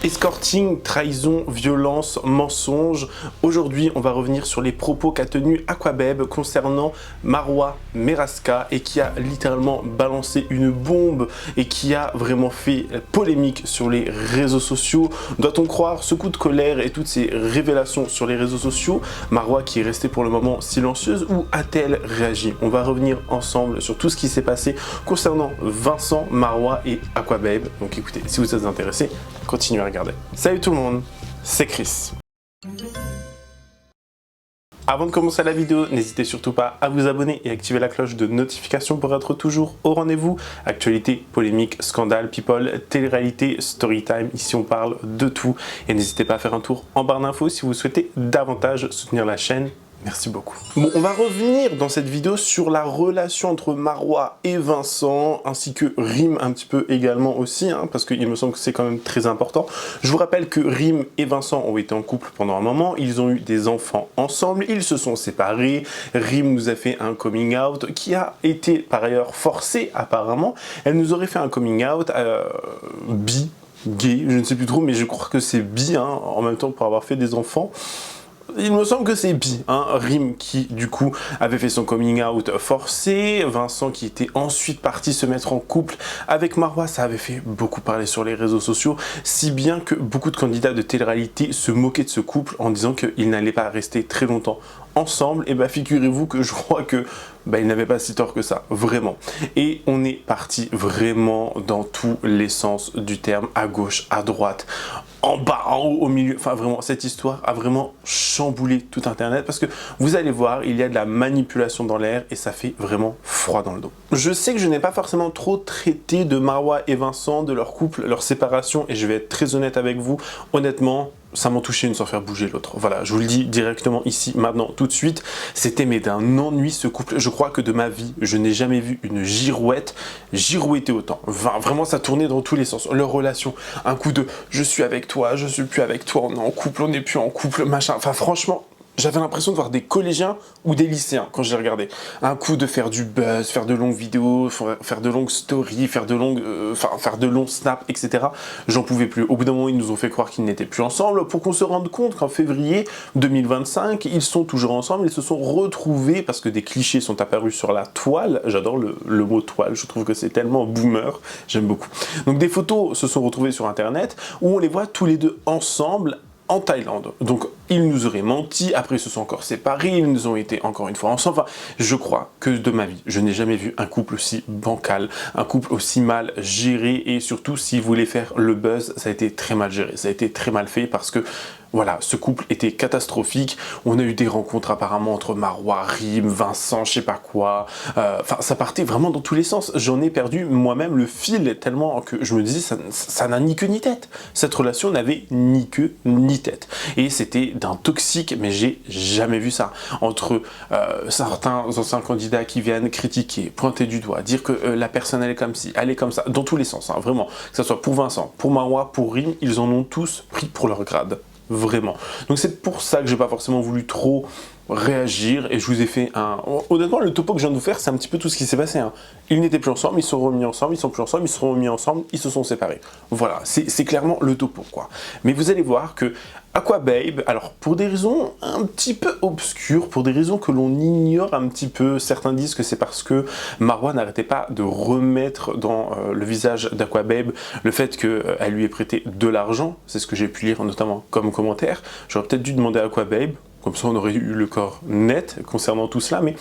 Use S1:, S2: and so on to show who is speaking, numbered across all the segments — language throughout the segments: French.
S1: Escorting, trahison, violence, mensonge. Aujourd'hui, on va revenir sur les propos qu'a tenus Aquababe concernant Marwa Meraska et qui a littéralement balancé une bombe et qui a vraiment fait polémique sur les réseaux sociaux. Doit-on croire ce coup de colère et toutes ces révélations sur les réseaux sociaux? Marwa qui est restée pour le moment silencieuse ou a-t-elle réagi? On va revenir ensemble sur tout ce qui s'est passé concernant Vincent, Marwa et Aquababe. Donc écoutez, si vous êtes intéressés, continuez à regarder. Salut tout le monde, c'est Chris. Avant de commencer la vidéo, n'hésitez surtout pas à vous abonner et activer la cloche de notification pour être toujours au rendez-vous. Actualité, polémique, scandale, people, télé-réalité, story time, ici on parle de tout. Et n'hésitez pas à faire un tour en barre d'infos si vous souhaitez davantage soutenir la chaîne. Merci beaucoup. Bon, on va revenir dans cette vidéo sur la relation entre Marwa et Vincent, ainsi que Rim un petit peu également aussi, parce qu'il me semble que c'est quand même très important. Je vous rappelle que Rim et Vincent ont été en couple pendant un moment, ils ont eu des enfants ensemble, ils se sont séparés. Rim nous a fait un coming out qui a été par ailleurs forcé apparemment. Elle nous aurait fait un coming out bi, gay, je ne sais plus trop, mais je crois que c'est bi, en même temps pour avoir fait des enfants. Il me semble que c'est bi, Rim qui du coup avait fait son coming out forcé, Vincent qui était ensuite parti se mettre en couple avec Marwa, ça avait fait beaucoup parler sur les réseaux sociaux, si bien que beaucoup de candidats de télé-réalité se moquaient de ce couple en disant qu'ils n'allaient pas rester très longtemps ensemble. Et bah figurez-vous que je crois que il n'avait pas si tort que ça, vraiment. Et on est parti vraiment dans tous les sens du terme, à gauche, à droite, en bas, en haut, au milieu. Enfin vraiment, cette histoire a vraiment chamboulé tout internet parce que vous allez voir, il y a de la manipulation dans l'air et ça fait vraiment froid dans le dos. Je sais que je n'ai pas forcément trop traité de Marwa et Vincent, de leur couple, leur séparation, et je vais être très honnête avec vous, honnêtement, ça m'en touchait une sans faire bouger l'autre. Voilà, je vous le dis directement ici, maintenant, tout de suite. C'était mais d'un ennui ce couple. Je crois que de ma vie, je n'ai jamais vu une girouette girouetter autant. Enfin, vraiment, ça tournait dans tous les sens. Leur relation, un coup de « je suis avec toi, je suis plus avec toi, on est en couple, on n'est plus en couple », machin. Enfin, franchement, j'avais l'impression de voir des collégiens ou des lycéens quand j'ai regardé. Un coup de faire du buzz, faire de longues vidéos, faire de longues stories, faire de longs snaps, etc. J'en pouvais plus. Au bout d'un moment, ils nous ont fait croire qu'ils n'étaient plus ensemble pour qu'on se rende compte qu'en février 2025, ils sont toujours ensemble. Ils se sont retrouvés parce que des clichés sont apparus sur la toile. J'adore le mot toile, je trouve que c'est tellement boomer. J'aime beaucoup. Donc des photos se sont retrouvées sur internet où on les voit tous les deux ensemble en Thaïlande. Donc ils nous auraient menti, après ils se sont encore séparés, ils nous ont été encore une fois ensemble. Enfin, je crois que de ma vie, je n'ai jamais vu un couple aussi bancal, un couple aussi mal géré, et surtout s'ils voulaient faire le buzz, ça a été très mal géré, ça a été très mal fait parce que voilà, ce couple était catastrophique. On a eu des rencontres apparemment entre Marwa, Rim, Vincent, je sais pas quoi. Enfin, ça partait vraiment dans tous les sens. J'en ai perdu moi-même le fil tellement que je me disais ça n'a ni queue ni tête. Cette relation n'avait ni queue ni tête. Et c'était d'un toxique, mais j'ai jamais vu ça. Entre certains anciens candidats qui viennent critiquer, pointer du doigt, dire que la personne elle est comme ci, elle est comme ça, dans tous les sens, vraiment. Que ce soit pour Vincent, pour Marwa, pour Rim, ils en ont tous pris pour leur grade. Vraiment. Donc c'est pour ça que j'ai pas forcément voulu trop réagir et je vous ai fait un... Honnêtement, le topo que je viens de vous faire, c'est un petit peu tout ce qui s'est passé. Ils n'étaient plus ensemble, ils se sont remis ensemble, ils sont plus ensemble, ils se sont remis ensemble, ils se sont séparés. Voilà, c'est clairement le topo, quoi. Mais vous allez voir que Aquababe, alors pour des raisons un petit peu obscures, pour des raisons que l'on ignore un petit peu, certains disent que c'est parce que Marwa n'arrêtait pas de remettre dans le visage d'Aquababe le fait qu'elle lui ait prêté de l'argent, c'est ce que j'ai pu lire notamment comme commentaire. J'aurais peut-être dû demander à Aquababe, comme ça on aurait eu le corps net concernant tout cela, mais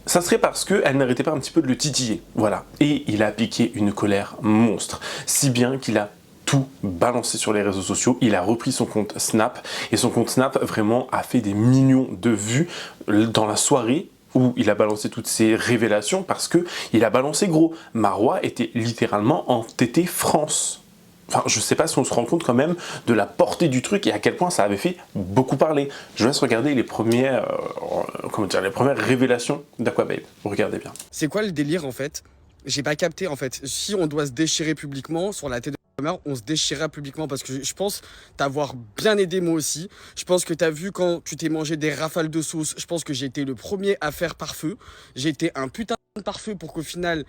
S1: ça serait parce qu'elle n'arrêtait pas un petit peu de le titiller, voilà. Et il a piqué une colère monstre, si bien qu'il a tout balancé sur les réseaux sociaux. Il a repris son compte Snap, et son compte Snap vraiment a fait des millions de vues dans la soirée où il a balancé toutes ces révélations, parce que il a balancé gros. Marwa était littéralement en TT France. Enfin, je sais pas si on se rend compte quand même de la portée du truc et à quel point ça avait fait beaucoup parler. Je vous laisse regarder les premières, les premières révélations d'Aquababe. Regardez bien.
S2: C'est quoi le délire en fait? J'ai pas capté en fait. Si on doit se déchirer publiquement sur la tête de ma mère, on se déchirera publiquement parce que je pense t'avoir bien aidé moi aussi. Je pense que t'as vu quand tu t'es mangé des rafales de sauce. Je pense que j'ai été le premier à faire pare-feu. J'ai été un putain de pare-feu pour qu'au final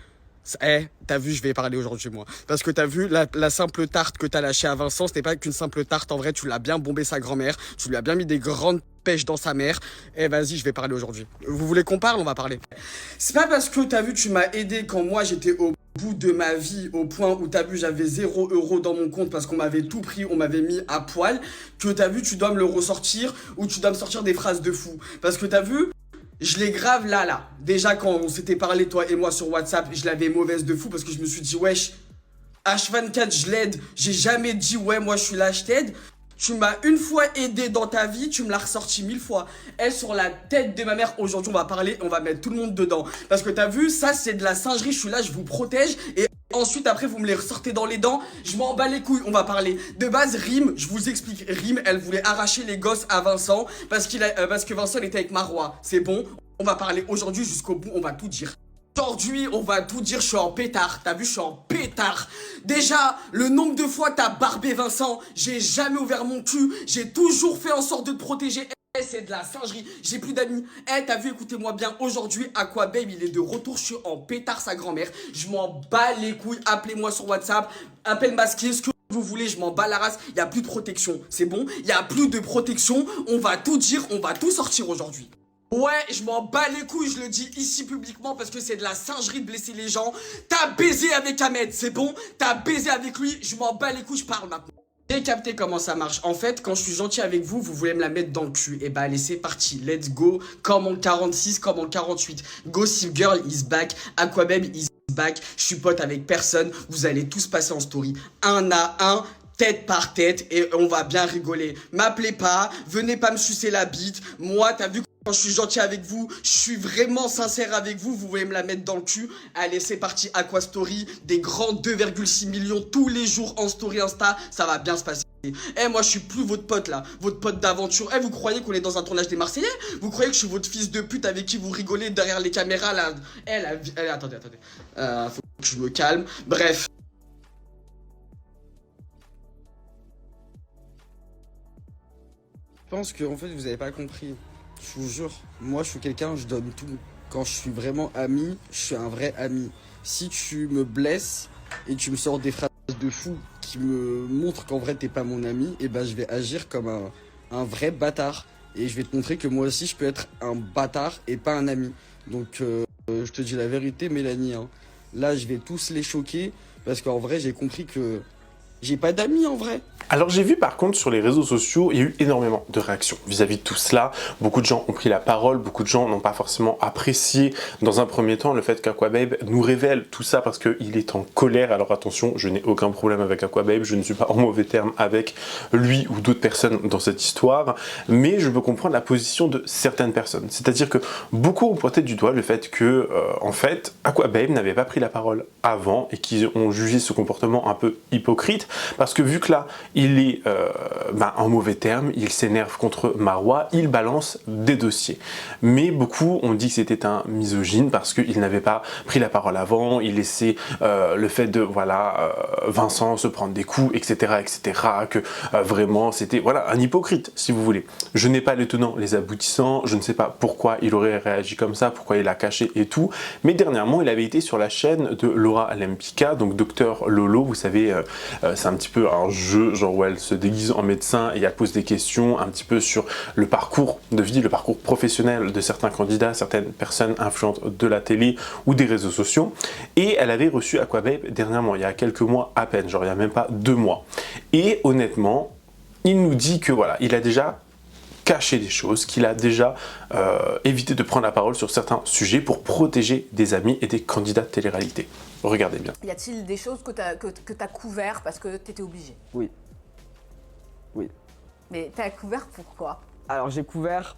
S2: T'as vu, je vais parler aujourd'hui, moi. Parce que t'as vu, la simple tarte que t'as lâchée à Vincent, c'était pas qu'une simple tarte. En vrai, tu l'as bien bombé sa grand-mère. Tu lui as bien mis des grandes pêches dans sa mère. Vas-y, je vais parler aujourd'hui. Vous voulez qu'on parle? On va parler. C'est pas parce que t'as vu, tu m'as aidé quand moi j'étais au bout de ma vie, au point où t'as vu, j'avais 0 € dans mon compte parce qu'on m'avait tout pris, on m'avait mis à poil, que t'as vu, tu dois me le ressortir ou tu dois me sortir des phrases de fou. Parce que t'as vu, je l'ai grave là. Déjà, quand on s'était parlé, toi et moi, sur WhatsApp, je l'avais mauvaise de fou parce que je me suis dit, wesh, H24, je l'aide. J'ai jamais dit, ouais, moi, je suis là, je t'aide. Tu m'as une fois aidé dans ta vie, tu me l'as ressorti 1000 fois. Elle, sur la tête de ma mère, aujourd'hui, on va parler, on va mettre tout le monde dedans. Parce que t'as vu, ça, c'est de la singerie, je suis là, je vous protège. Et ensuite, après, vous me les ressortez dans les dents. Je m'en bats les couilles, on va parler. De base, Rim, je vous explique. Rim, elle voulait arracher les gosses à Vincent parce que Vincent était avec Marois. C'est bon, on va parler aujourd'hui jusqu'au bout, on va tout dire. Aujourd'hui, on va tout dire, je suis en pétard. T'as vu, je suis en pétard. Déjà, le nombre de fois t'as barbé Vincent, j'ai jamais ouvert mon cul. J'ai toujours fait en sorte de te protéger. C'est de la singerie, j'ai plus d'amis. T'as vu, écoutez-moi bien, aujourd'hui, Aquababe, il est de retour, je suis en pétard sa grand-mère. Je m'en bats les couilles, appelez-moi sur WhatsApp, appel masqué, ce que vous voulez, je m'en bats la race. Il y a plus de protection, c'est bon? Il y a plus de protection, on va tout dire, on va tout sortir aujourd'hui. Ouais, je m'en bats les couilles, je le dis ici publiquement parce que c'est de la singerie de blesser les gens. T'as baisé avec Ahmed, c'est bon? T'as baisé avec lui, je m'en bats les couilles, je parle maintenant. J'ai capté comment ça marche. En fait, quand je suis gentil avec vous, vous voulez me la mettre dans le cul. Et bah allez, c'est parti, let's go. Comme en 46, comme en 48. Gossip Girl is back, Aquababe is back. Je suis pote avec personne, vous allez tous passer en story. Un à un, tête par tête, et on va bien rigoler. M'appelez pas, venez pas me sucer la bite. Moi, t'as vu quand je suis gentil avec vous, je suis vraiment sincère avec vous, vous voulez me la mettre dans le cul. Allez, c'est parti, Aqua Story, des grands 2,6 millions tous les jours en story Insta, ça va bien se passer. Moi je suis plus votre pote là, votre pote d'aventure. Vous croyez qu'on est dans un tournage des Marseillais? Vous croyez que je suis votre fils de pute avec qui vous rigolez derrière les caméras là? Attendez. Faut que je me calme. Bref. Je pense que en fait vous avez pas compris. Je vous jure, moi je suis quelqu'un, je donne tout. Quand je suis vraiment ami, je suis un vrai ami. Si tu me blesses et tu me sors des phrases de fou qui me montrent qu'en vrai t'es pas mon ami, et ben je vais agir comme un vrai bâtard. Et je vais te montrer que moi aussi je peux être un bâtard et pas un ami. Donc je te dis la vérité Mélanie, hein. Là je vais tous les choquer parce qu'en vrai j'ai compris que j'ai pas d'amis en vrai.
S1: Alors j'ai vu par contre sur les réseaux sociaux, il y a eu énormément de réactions vis-à-vis de tout cela. Beaucoup de gens ont pris la parole, beaucoup de gens n'ont pas forcément apprécié dans un premier temps le fait qu'Aquababe nous révèle tout ça parce qu'il est en colère. Alors attention, je n'ai aucun problème avec Aquababe, je ne suis pas en mauvais terme avec lui ou d'autres personnes dans cette histoire, mais je peux comprendre la position de certaines personnes. C'est-à-dire que beaucoup ont pointé du doigt le fait que, en fait, Aquababe n'avait pas pris la parole avant et qu'ils ont jugé ce comportement un peu hypocrite parce que vu que là, il est en mauvais terme, il s'énerve contre Marois, il balance des dossiers. Mais beaucoup ont dit que c'était un misogyne parce qu'il n'avait pas pris la parole avant, il laissait le fait de Vincent se prendre des coups, etc. que vraiment c'était un hypocrite si vous voulez. Je n'ai pas les tenants, les aboutissants, je ne sais pas pourquoi il aurait réagi comme ça, pourquoi il a caché et tout, mais dernièrement il avait été sur la chaîne de Laura Lempicka, donc Docteur Lolo, vous savez, c'est un petit peu un jeu genre où elle se déguise en médecin et elle pose des questions un petit peu sur le parcours de vie, le parcours professionnel de certains candidats, certaines personnes influentes de la télé ou des réseaux sociaux. Et elle avait reçu Aquababe dernièrement, il y a quelques mois à peine, genre il n'y a même pas 2 mois. Et honnêtement, il nous dit que voilà, il a déjà caché des choses, qu'il a déjà évité de prendre la parole sur certains sujets pour protéger des amis et des candidats de télé-réalité. Regardez bien.
S3: Y a-t-il des choses que t'as couvert parce que t'étais obligé?
S4: Oui.
S3: Mais t'as couvert pourquoi?
S4: Alors j'ai couvert,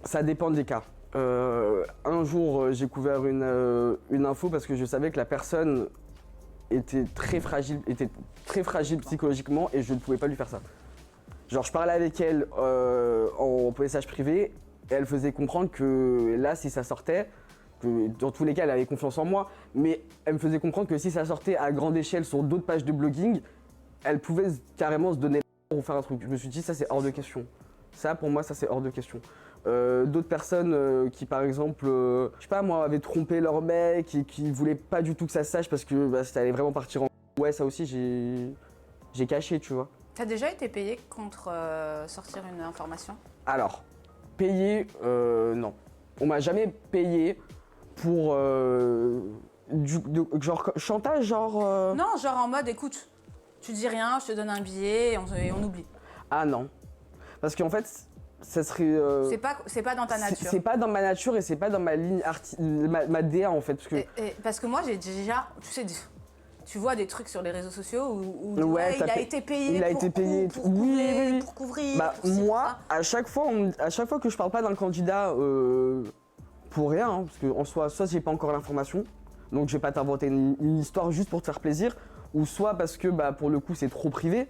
S4: ça dépend des cas. Un jour j'ai couvert une info parce que je savais que la personne était très fragile psychologiquement et je ne pouvais pas lui faire ça. Genre je parlais avec elle en message privé et elle faisait comprendre que là si ça sortait, que dans tous les cas elle avait confiance en moi, mais elle me faisait comprendre que si ça sortait à grande échelle sur d'autres pages de blogging, elle pouvait carrément se donner pour faire un truc. Je me suis dit ça c'est hors de question. Ça pour moi ça c'est hors de question. d'autres personnes qui, par exemple, je sais pas moi, avaient trompé leur mec et qui voulaient pas du tout que ça se sache parce que bah, ça allait vraiment partir en... Ouais, ça aussi, j'ai caché, tu vois.
S3: T'as déjà été payé contre sortir une information?
S4: Alors, payer, non. On m'a jamais payé pour genre chantage, genre...
S3: Non, genre en mode, écoute, tu dis rien, je te donne un billet et on oublie.
S4: Ah non. Parce qu'en fait, ça serait...
S3: C'est pas dans ta nature.
S4: C'est pas dans ma nature et c'est pas dans ma ligne ma DA en fait. Parce que,
S3: Parce que moi, j'ai déjà, tu sais, tu vois des trucs sur les réseaux sociaux où
S4: Ouais,
S3: il a été payé pour couvrir.
S4: Bah,
S3: pour ci, pour
S4: moi,
S3: ça.
S4: à chaque fois que je parle pas d'un candidat pour rien, hein, parce qu'en soi, soit j'ai pas encore l'information, donc je vais pas t'inventer une histoire juste pour te faire plaisir, ou soit parce que bah, pour le coup c'est trop privé,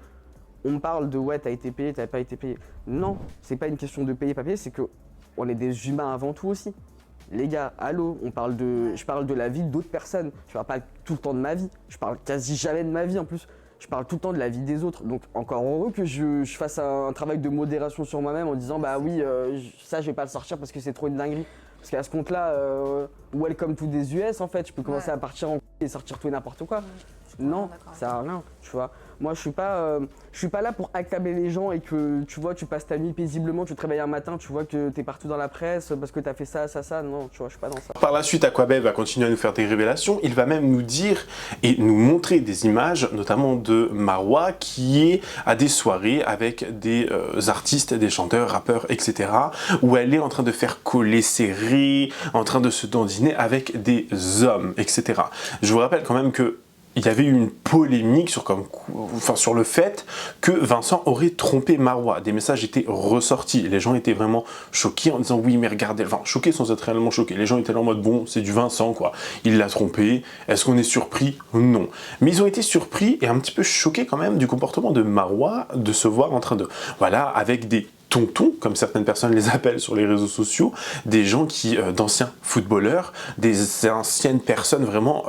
S4: on me parle de ouais t'as été payé, t'as pas été payé. Non, c'est pas une question de payer, pas payer, c'est que on est des humains avant tout aussi. Les gars, allô, je parle de la vie d'autres personnes. Je parle pas tout le temps de ma vie. Je parle quasi jamais de ma vie en plus. Je parle tout le temps de la vie des autres. Donc encore heureux que je fasse un travail de modération sur moi-même en disant bah oui, ça je vais pas le sortir parce que c'est trop une dinguerie. Parce qu'à ce compte-là, welcome to des US en fait. Je peux commencer à partir en et sortir tout et n'importe quoi. Non, ça sert à rien, tu vois. Moi, je suis pas là pour acclamer les gens et que, tu vois, tu passes ta nuit paisiblement, tu te réveilles un matin, tu vois que t'es partout dans la presse parce que t'as fait ça, ça, ça. Non, tu vois, je suis pas dans ça.
S1: Par la suite, Aquabeb va continuer à nous faire des révélations. Il va même nous dire et nous montrer des images, notamment de Marwa, qui est à des soirées avec des artistes, des chanteurs, rappeurs, etc. où elle est en train de faire coller serré, en train de se dandiner avec des hommes, etc. Je vous rappelle quand même que il y avait eu une polémique sur le fait que Vincent aurait trompé Marwa. Des messages étaient ressortis. Les gens étaient vraiment choqués en disant oui mais regardez, enfin choqués sans être réellement choqués. Les gens étaient là en mode bon c'est du Vincent quoi, il l'a trompé. Est-ce qu'on est surpris? Non. Mais ils ont été surpris et un petit peu choqués quand même du comportement de Marwa, de se voir en train de, voilà, avec des tontons, comme certaines personnes les appellent sur les réseaux sociaux, des gens qui, d'anciens footballeurs, des anciennes personnes vraiment,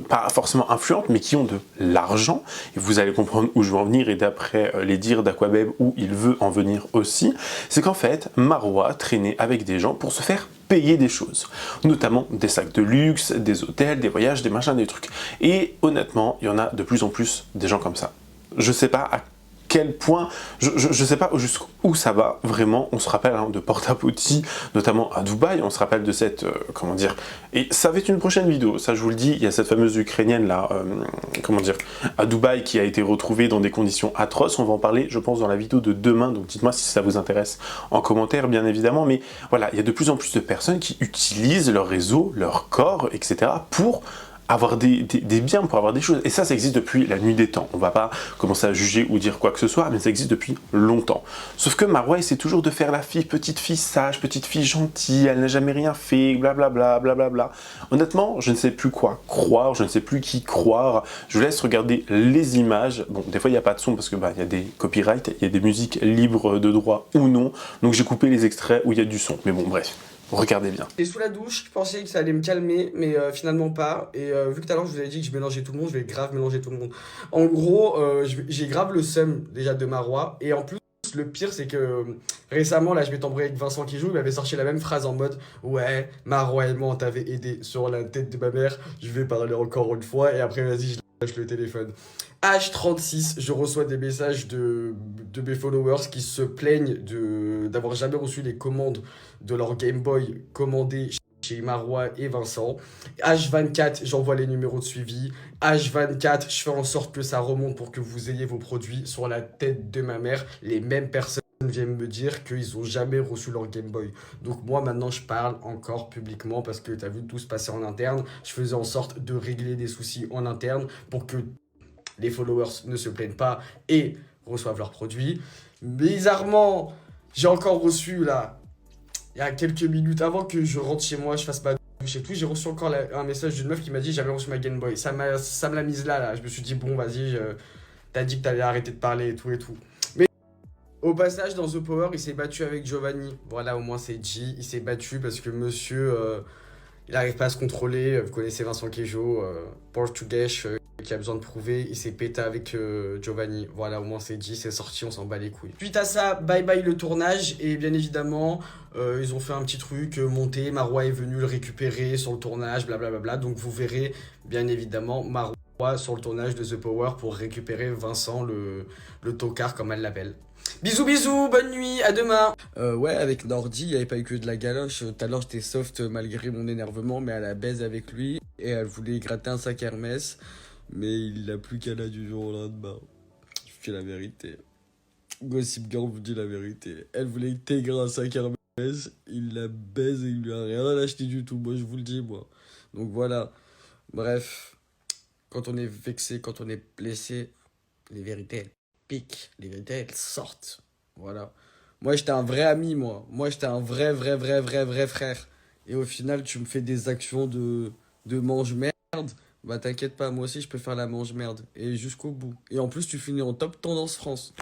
S1: pas forcément influentes, mais qui ont de l'argent, et vous allez comprendre où je veux en venir, et d'après les dires d'Aquabeb, où il veut en venir aussi, c'est qu'en fait, Marwa traînait avec des gens pour se faire payer des choses, notamment des sacs de luxe, des hôtels, des voyages, des machins, des trucs. Et honnêtement, il y en a de plus en plus des gens comme ça. Je sais pas à quel point, je sais pas jusqu'où ça va vraiment. On se rappelle hein, de Porta-Potty, notamment à Dubaï, on se rappelle de cette, comment dire, et ça va être une prochaine vidéo, ça je vous le dis, il y a cette fameuse Ukrainienne là, comment dire, à Dubaï qui a été retrouvée dans des conditions atroces, on va en parler je pense dans la vidéo de demain, donc dites-moi si ça vous intéresse en commentaire bien évidemment, mais voilà, il y a de plus en plus de personnes qui utilisent leur réseau, leur corps, etc. pour avoir des biens, pour avoir des choses. Et ça existe depuis la nuit des temps. On va pas commencer à juger ou dire quoi que ce soit, mais ça existe depuis longtemps. Sauf que Marwa essaie toujours de faire la petite fille sage, petite fille gentille, elle n'a jamais rien fait, blablabla, blablabla. Honnêtement, je ne sais plus quoi croire, je ne sais plus qui croire. Je vous laisse regarder les images. Bon, des fois, il n'y a pas de son parce que bah, y a des copyrights, il y a des musiques libres de droit ou non. Donc j'ai coupé les extraits où il y a du son. Mais bon, bref. Regardez bien.
S2: Et sous la douche, je pensais que ça allait me calmer, mais finalement pas. Et vu que tout à l'heure je vous avais dit que je mélangeais tout le monde, je vais grave mélanger tout le monde. En gros, j'ai grave le seum déjà de Marwa. Et en plus, le pire c'est que récemment, là je m'étais embrouillé avec Vincent qui joue, il m'avait sorti la même phrase en mode ouais, Marwa et moi on t'avait aidé sur la tête de ma mère, je vais parler encore une fois. Et après, vas-y, je lâche le téléphone. H36, je reçois des messages de mes followers qui se plaignent d'avoir jamais reçu les commandes de leur Game Boy commandées chez Marwa et Vincent. H24, j'envoie les numéros de suivi. H24, je fais en sorte que ça remonte pour que vous ayez vos produits sur la tête de ma mère. Les mêmes personnes viennent me dire qu'ils n'ont jamais reçu leur Game Boy. Donc moi maintenant je parle encore publiquement parce que tu as vu tout se passer en interne. Je faisais en sorte de régler des soucis en interne pour que les followers ne se plaignent pas et reçoivent leurs produits. Bizarrement, j'ai encore reçu là, il y a quelques minutes avant que je rentre chez moi, je fasse ma douche et tout, j'ai reçu encore un message d'une meuf qui m'a dit j'avais reçu ma Game Boy. Ça me l'a mise là. Je me suis dit bon vas-y, t'as dit que t'allais arrêter de parler et tout et tout. Mais au passage dans The Power, il s'est battu avec Giovanni. Voilà, au moins c'est G. Il s'est battu parce que monsieur, il n'arrive pas à se contrôler. Vous connaissez Vincent Queijo, portugais, qu'il a besoin de prouver. Il s'est pété avec Giovanni. Voilà, au moins c'est dit, c'est sorti, on s'en bat les couilles. Suite à ça, bye bye le tournage. Et bien évidemment, ils ont fait un petit truc monté. Marois est venu le récupérer sur le tournage, blablabla. Donc vous verrez bien évidemment Marois sur le tournage de The Power pour récupérer Vincent, le tocard comme elle l'appelle. Bisous bisous, bonne nuit, à demain. Ouais, avec Nordi, il n'y avait pas eu que de la galoche. Tout à l'heure, j'étais soft malgré mon énervement, mais elle a baise avec lui. Et elle voulait gratter un sac Hermès. Mais il n'a plus qu'à la du jour au lendemain. Je fais la vérité. Gossip Girl vous dit la vérité. Elle voulait intégrer un sac Hermès. Il la baise et il lui a rien acheté du tout. Moi, je vous le dis, moi. Donc voilà. Bref. Quand on est vexé, quand on est blessé, les vérités, elles piquent. Les vérités, elles sortent. Voilà. Moi, j'étais un vrai ami, moi. Moi, j'étais un vrai frère. Et au final, tu me fais des actions de mange-merde. Bah, t'inquiète pas, moi aussi, je peux faire la mange-merde. Et jusqu'au bout. Et en plus, tu finis en top tendance France.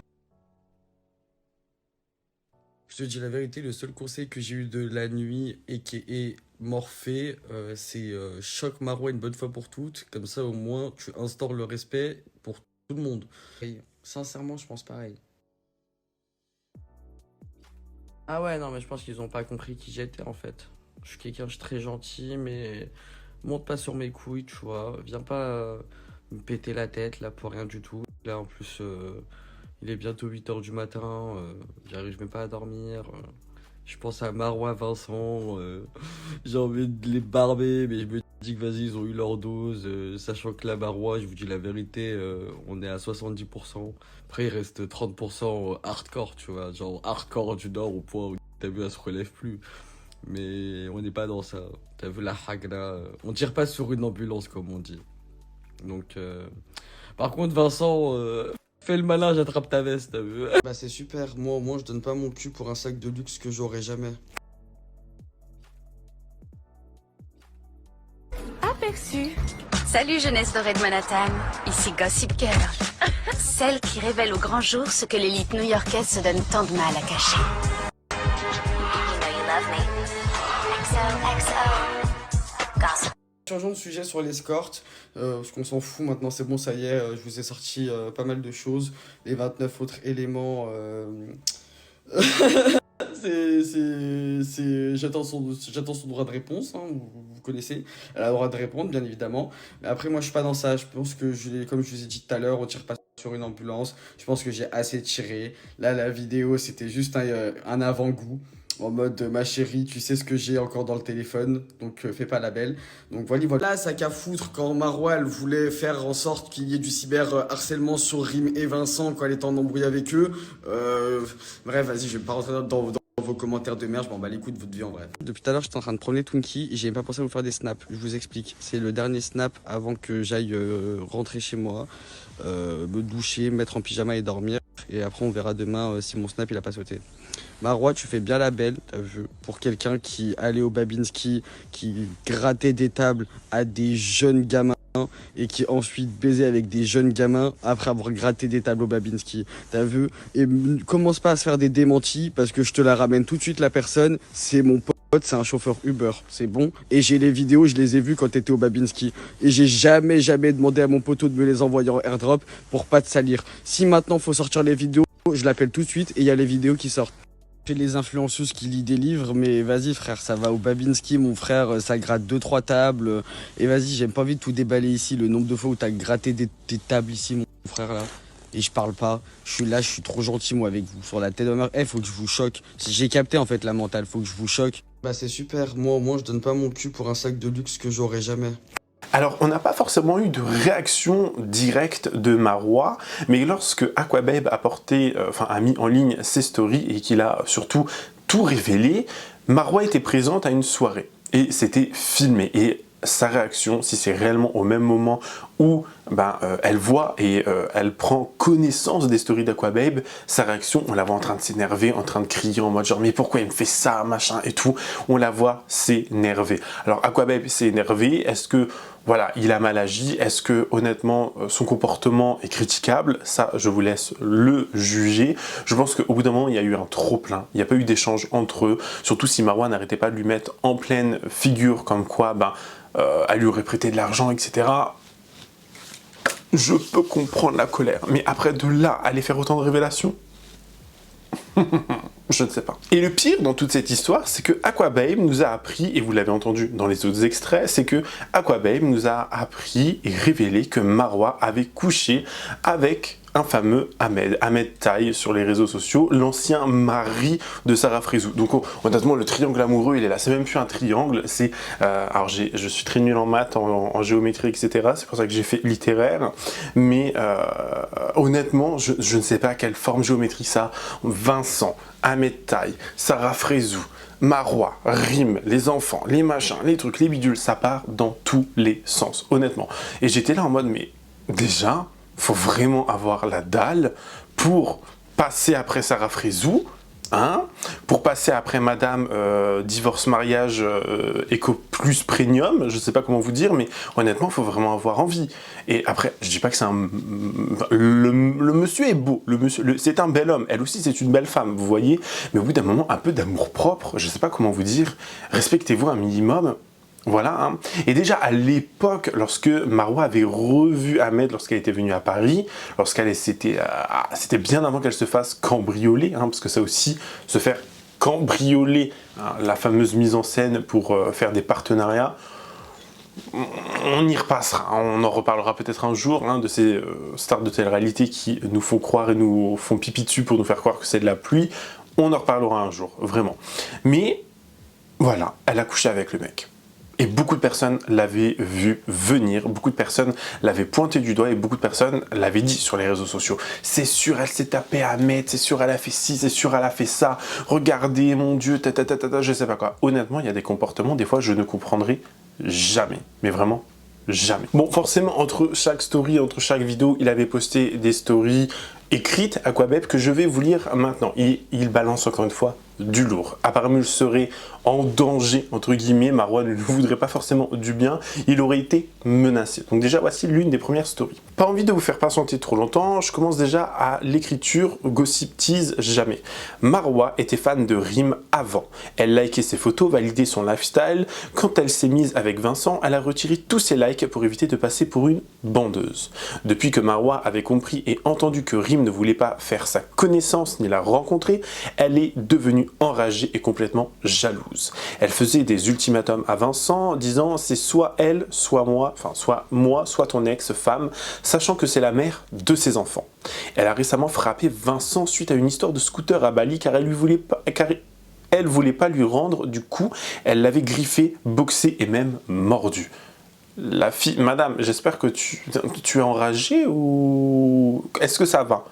S2: Je te dis la vérité, le seul conseil que j'ai eu de la nuit et qui est Morphée, c'est choque Marois une bonne fois pour toutes. Comme ça, au moins, tu instaures le respect pour tout le monde. Et, sincèrement, je pense pareil. Ah ouais, non, mais je pense qu'ils ont pas compris qui j'étais, en fait. Je suis quelqu'un de très gentil, mais monte pas sur mes couilles, tu vois. Viens pas me péter la tête, là, pour rien du tout. Là, en plus, il est bientôt 8h du matin, j'arrive même pas à dormir. Je pense à Marois, Vincent, j'ai envie de les barber, mais je me dis que vas-y, ils ont eu leur dose. Sachant que là, Marois, je vous dis la vérité, on est à 70%. Après, il reste 30% hardcore, tu vois. Genre hardcore du Nord au point où t'as vu, elle se relève plus. Mais on n'est pas dans ça. T'as vu la hagla, on tire pas sur une ambulance, comme on dit. Donc, par contre, Vincent, fais le malin, j'attrape ta veste, t'as vu. Bah c'est super, moi au moins je donne pas mon cul pour un sac de luxe que j'aurai jamais.
S5: Aperçu. Salut jeunesse dorée de Manhattan, ici Gossip Girl. Celle qui révèle au grand jour ce que l'élite new-yorkaise se donne tant de mal à cacher. You know you love me. XOXO. Gossip.
S2: Changeons de sujet sur l'escorte, parce qu'on s'en fout maintenant, c'est bon, ça y est, je vous ai sorti pas mal de choses, les 29 autres éléments, j'attends son droit de réponse, hein, vous connaissez, elle a le droit de répondre, bien évidemment, mais après moi je suis pas dans ça, je pense que, comme je vous ai dit tout à l'heure, on tire pas sur une ambulance, je pense que j'ai assez tiré, là la vidéo c'était juste un avant-goût. En mode ma chérie, tu sais ce que j'ai encore dans le téléphone, donc fais pas la belle. Donc voilà. Là, ça qu'à foutre quand Marois elle voulait faire en sorte qu'il y ait du cyber-harcèlement sur Rim et Vincent quand elle était en embrouille avec eux. Bref, vas-y, je vais pas rentrer dans vos commentaires de merde, je m'en bats les couilles de votre vie en vrai. Depuis tout à l'heure, j'étais en train de promener Twinkie et j'ai pas pensé à vous faire des snaps. Je vous explique. C'est le dernier snap avant que j'aille rentrer chez moi, me doucher, me mettre en pyjama et dormir. Et après, on verra demain si mon snap il a pas sauté. Marois, tu fais bien la belle, t'as vu, pour quelqu'un qui allait au Babinski, qui grattait des tables à des jeunes gamins et qui ensuite baisait avec des jeunes gamins après avoir gratté des tables au Babinski. T'as vu? Et commence pas à se faire des démentis parce que je te la ramène tout de suite la personne, c'est mon pote, c'est un chauffeur Uber, c'est bon. Et j'ai les vidéos, je les ai vues quand t'étais au Babinski. Et j'ai jamais demandé à mon poteau de me les envoyer en airdrop pour pas te salir. Si maintenant faut sortir les vidéos, je l'appelle tout de suite et il y a les vidéos qui sortent. Les influenceuses qui lisent des livres, mais vas-y frère, ça va au Babinski mon frère, ça gratte 2-3 tables, et vas-y, j'ai pas envie de tout déballer ici, le nombre de fois où t'as gratté des tables ici mon frère là, et je parle pas, je suis là, je suis trop gentil moi avec vous, sur la tête de ma mère, faut que je vous choque, j'ai capté en fait la mentale, faut que je vous choque. Bah c'est super, moi au moins je donne pas mon cul pour un sac de luxe que j'aurai jamais.
S1: Alors, on n'a pas forcément eu de réaction directe de Marois, mais lorsque Aquababe a mis en ligne ses stories et qu'il a surtout tout révélé, Marois était présente à une soirée et c'était filmé. Et sa réaction, si c'est réellement au même moment où elle voit et elle prend connaissance des stories d'Aquababe, sa réaction, on la voit en train de s'énerver, en train de crier en mode genre mais pourquoi il me fait ça, machin et tout, on la voit s'énerver. Alors Aquababe s'est énervé, est-ce que voilà, il a mal agi, est-ce que honnêtement son comportement est critiquable? Ça, je vous laisse le juger. Je pense qu'au bout d'un moment, il y a eu un trop-plein, il n'y a pas eu d'échange entre eux, surtout si Marois n'arrêtait pas de lui mettre en pleine figure comme quoi elle lui aurait prêté de l'argent, etc. Je peux comprendre la colère, mais après de là, aller faire autant de révélations, je ne sais pas. Et le pire dans toute cette histoire, c'est que Aquababe nous a appris, et vous l'avez entendu dans les autres extraits, c'est que Aquababe nous a appris et révélé que Marwa avait couché avec un fameux Ahmed Taï sur les réseaux sociaux, l'ancien mari de Sarah Frézou. Donc honnêtement, le triangle amoureux, il est là. C'est même plus un triangle, c'est... alors je suis très nul en maths, en géométrie, etc. C'est pour ça que j'ai fait littéraire. Mais honnêtement, je ne sais pas quelle forme géométrique ça a. Vincent, Ahmed Taï, Sarah Frézou, Marwa, Rim, les enfants, les machins, les trucs, les bidules, ça part dans tous les sens, honnêtement. Et j'étais là en mode, mais déjà... faut vraiment avoir la dalle pour passer après Sarah Frézou, hein, pour passer après Madame Divorce Mariage Eco Plus Premium, je sais pas comment vous dire, mais honnêtement, il faut vraiment avoir envie. Et après, je dis pas que c'est un... Le monsieur est beau, c'est un bel homme, elle aussi c'est une belle femme, vous voyez, mais au bout d'un moment, un peu d'amour propre, je sais pas comment vous dire, respectez-vous un minimum. Voilà, hein. Et déjà à l'époque, lorsque Marwa avait revu Ahmed lorsqu'elle était venue à Paris, c'était bien avant qu'elle se fasse cambrioler, hein, parce que ça aussi, se faire cambrioler, hein, la fameuse mise en scène pour faire des partenariats, on y repassera, on en reparlera peut-être un jour, hein, de ces stars de télé-réalité qui nous font croire et nous font pipi dessus pour nous faire croire que c'est de la pluie, on en reparlera un jour, vraiment. Mais voilà, elle a couché avec le mec. Et beaucoup de personnes l'avaient vu venir, beaucoup de personnes l'avaient pointé du doigt et beaucoup de personnes l'avaient dit sur les réseaux sociaux. C'est sûr, elle s'est tapée Ahmed, c'est sûr, elle a fait ci, c'est sûr, elle a fait ça. Regardez, mon Dieu, je sais pas quoi. Honnêtement, il y a des comportements, des fois, je ne comprendrai jamais. Mais vraiment, jamais. Bon, forcément, entre chaque story, entre chaque vidéo, il avait posté des stories écrites, Aquababe, que je vais vous lire maintenant. Il balance encore une fois du lourd. Apparemment, il serait en danger, entre guillemets. Marwa ne lui voudrait pas forcément du bien. Il aurait été menacé. Donc déjà, voici l'une des premières stories. Pas envie de vous faire patienter trop longtemps. Je commence déjà à l'écriture. Gossip tease jamais. Marwa était fan de Rim avant. Elle likait ses photos, validait son lifestyle. Quand elle s'est mise avec Vincent, elle a retiré tous ses likes pour éviter de passer pour une bandeuse. Depuis que Marwa avait compris et entendu que Rim ne voulait pas faire sa connaissance ni la rencontrer, elle est devenue enragée et complètement jalouse. Elle faisait des ultimatums à Vincent, disant c'est soit elle, soit moi, enfin soit moi, soit ton ex-femme, sachant que c'est la mère de ses enfants. Elle a récemment frappé Vincent suite à une histoire de scooter à Bali car elle voulait pas lui rendre, du coup elle l'avait griffé, boxé et même mordu. La fille, madame, j'espère que tu es enragée ou est-ce que ça va?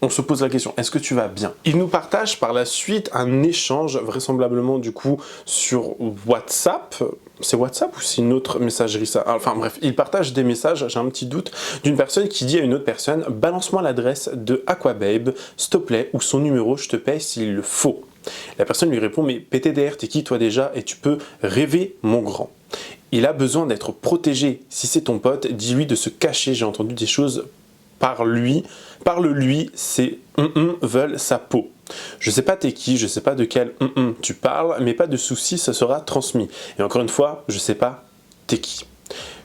S1: On se pose la question, est-ce que tu vas bien? Il nous partage par la suite un échange, vraisemblablement du coup sur WhatsApp. C'est WhatsApp ou c'est une autre messagerie ça? Enfin bref, il partage des messages, j'ai un petit doute, d'une personne qui dit à une autre personne « Balance-moi l'adresse de Aquababe, s'il te plaît, ou son numéro, je te paye s'il le faut. » La personne lui répond « Mais PTDR, t'es qui toi déjà? Et tu peux rêver mon grand. » Il a besoin d'être protégé. Si c'est ton pote, dis-lui de se cacher. J'ai entendu des choses parle-lui, c'est veulent sa peau. Je sais pas t'es qui, je sais pas de quel tu parles, mais pas de soucis, ça sera transmis. Et encore une fois, je sais pas t'es qui.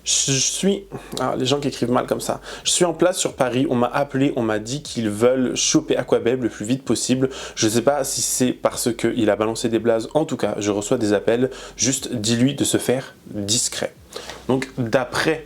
S1: Je suis... Ah, les gens qui écrivent mal comme ça. Je suis en place sur Paris, on m'a appelé, on m'a dit qu'ils veulent choper Aquababe le plus vite possible. Je sais pas si c'est parce qu'il a balancé des blazes, en tout cas, je reçois des appels, juste dis-lui de se faire discret. Donc d'après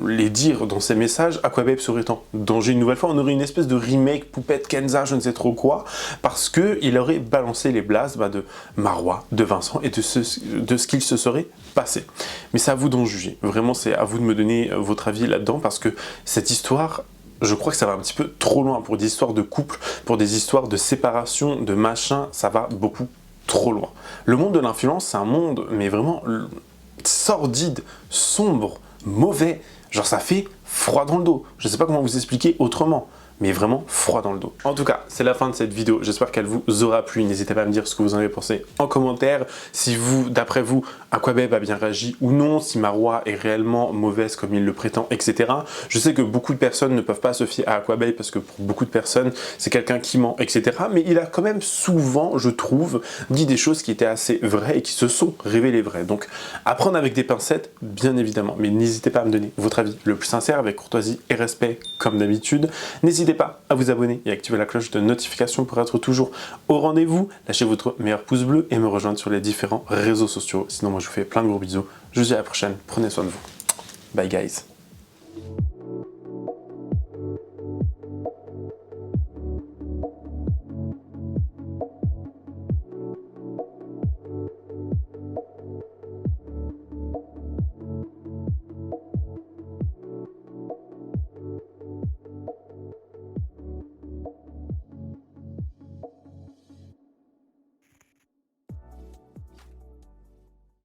S1: les dires dans ces messages, Aquababe serait en danger une nouvelle fois. On aurait une espèce de remake poupette Kenza, je ne sais trop quoi, parce qu'il aurait balancé les blazes de Marwa, de Vincent et de ce qu'il se serait passé. Mais c'est à vous d'en juger. Vraiment, c'est à vous de me donner votre avis là-dedans, parce que cette histoire, je crois que ça va un petit peu trop loin pour des histoires de couple, pour des histoires de séparation, de machin, ça va beaucoup trop loin. Le monde de l'influence, c'est un monde, mais vraiment sordide, sombre, mauvais. Genre ça fait froid dans le dos. Je sais pas comment vous expliquer autrement. mais vraiment froid dans le dos. En tout cas, c'est la fin de cette vidéo. J'espère qu'elle vous aura plu. N'hésitez pas à me dire ce que vous en avez pensé en commentaire. Si vous, d'après vous, Aquabeb a bien réagi ou non, si Marois est réellement mauvaise comme il le prétend, etc. Je sais que beaucoup de personnes ne peuvent pas se fier à Aquabeb parce que pour beaucoup de personnes, c'est quelqu'un qui ment, etc. Mais il a quand même souvent, je trouve, dit des choses qui étaient assez vraies et qui se sont révélées vraies. Donc, à prendre avec des pincettes, bien évidemment. Mais n'hésitez pas à me donner votre avis le plus sincère avec courtoisie et respect, comme d'habitude. N'hésitez pas à vous abonner et activer la cloche de notification pour être toujours au rendez-vous. Lâchez votre meilleur pouce bleu et me rejoindre sur les différents réseaux sociaux. Sinon, moi, je vous fais plein de gros bisous. Je vous dis à la prochaine. Prenez soin de vous. Bye, guys.